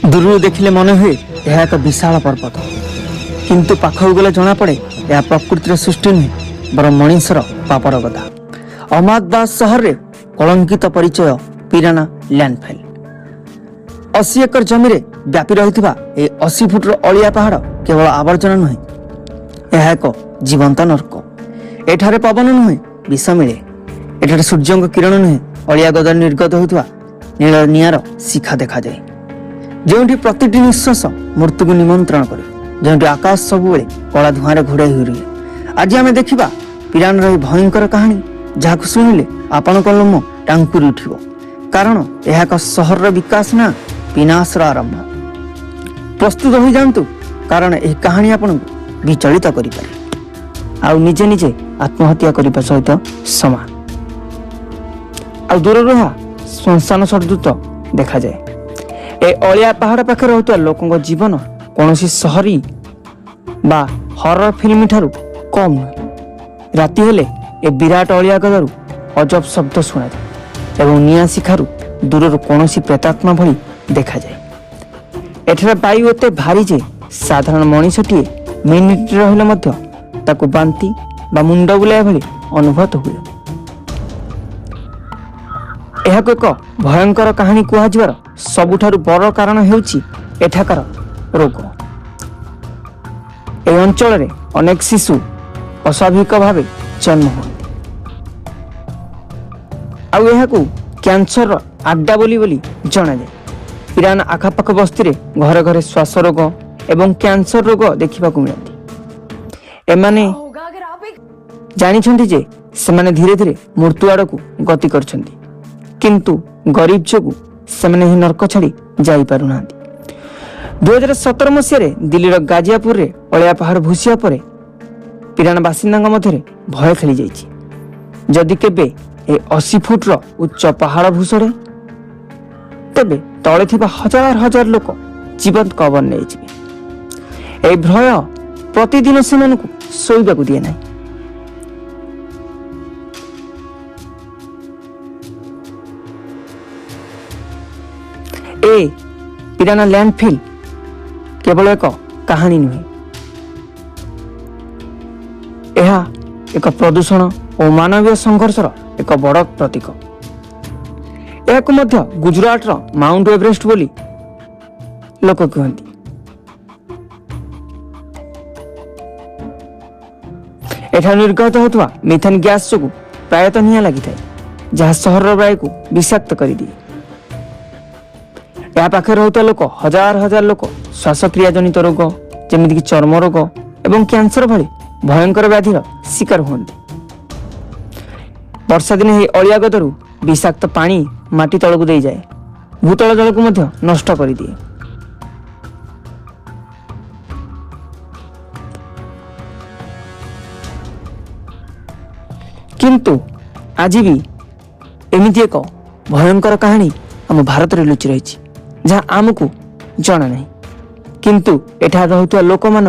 दूर देखिले मन हुए यह एक विशाल पर्वत, किंतु पाखक गले जना पड़े यह प्रकृतिर सृष्टि नुहे बर मनीषर पापर गदा। अहमदाबाद सहर रे कलंकित परिचय पिराना लैंडफिल। 80 एकर जमी रे व्यापी रहिथिबा ए 80 फुटर अलिया पहाड़ केवल आवर्जना नुहे, यह एक जीवंत नर्क। एठारे पवन नुहे विष मिले, एठारे सूर्य किरण नुहे अलिया गदा निर्गत होइथिबा नील निआर शिखा देखा जाए, जोंठी प्रतिटी निश्वास मृत्यु को निमंत्रण करे, जोंठी आकाश सबुबले कला धुआं घोड़ाई हुई रहे। आज आम देखा पिरान रही भयंकर कहानी, जहाँ शुणिले आपण लोम टांकुरी उठिब, कारण यह एक सहर विकास ना विनाशर आरंभ। प्रस्तुत हो जातु, कारण यह कहानी आपन विचलित करें आ निजे निजे आत्महत्या करने सहित समान। आ दूर रहा श्मशान सदृश देखा जाए। ए अलिया पहाड़ पाखे रहता लोकों जीवन कौन सहरी बा हरर फिल्म ठारू कम नुहे। राति हेले ए विराट अलिया गदारू अजब शब्द शुणा जाए एवं निआ शिखारू दूर कौन प्रेतात्मा भली देखा जाए। एठार वायु एते भारी जे साधारण मनीषटीए मिनिट रहिले मध्य ताकू बांती बा मुंड बुलाया भली अनुभूत हुए। यह एक भयंकर कहानी कहर सबुठारु बड़ कारण हेउची एठाकार रोग। ए अंचल रे अनेक शिशु अस्वाभाविक भावे जन्म होती, आउ यहाकू कैंसर आड्डा बोली जना जाए। पिराना आखापाख बस्ती रे घरे घरे श्वास रोग एवं कैंसर रोग देखा मिलती। एमाने जानिछन्ति जे सेमाने धीरे धीरे मृत्यु आड़कू गति करछन्ति, किंतु गरीब जोगु सेमाने ही नर्क छाड़ी जाई पारु नांती। 2017 मसीह दिल्लीर गाजियापुर रे अलिया पहाड़ भूसिया परे पिराना बासिंदा मध्य भय खेली जाइछि। जदि केबे ए 80 फुटर उच्च पहाड़ भूषड़े, तेबे तले थिबा हजार हजार लोक जीवंत कबर नहीं जिवे। ए भय प्रतिदिन सेमानकु सोइबाकु दिए नाही। ए पिराना लैंडफिल केवल एक कहानी नुहे, यह एक प्रदूषण और मानवीय संघर्षर एक बड़ प्रतीक। यह मध्य गुजरात माउंट एवरेस्ट बोली लोक कहती। एठा निर्गत होता मिथेन गैस जो प्रायतः निया लगी था, जहाँ सहर वायु को विषाक्त कर दिए। या पाखे रहता लोक हजार हजार लोक श्वासक्रिया जनित रोग जमीक चर्म रोग एवं कैंसर भली भयंकर व्याधिर शिकार हुंती। वर्षा दिन ही अलिया गदरू विषाक्त पानी माटी तलक दे जाए, भूतल जल को मध्य नष्ट कर दिए। किंतु आज भी एमिति एक भयंकर कहानी आम भारत में लुचि रही, जहाँ आमको जना नहीं, किंतु एठा रहुवा लोक मान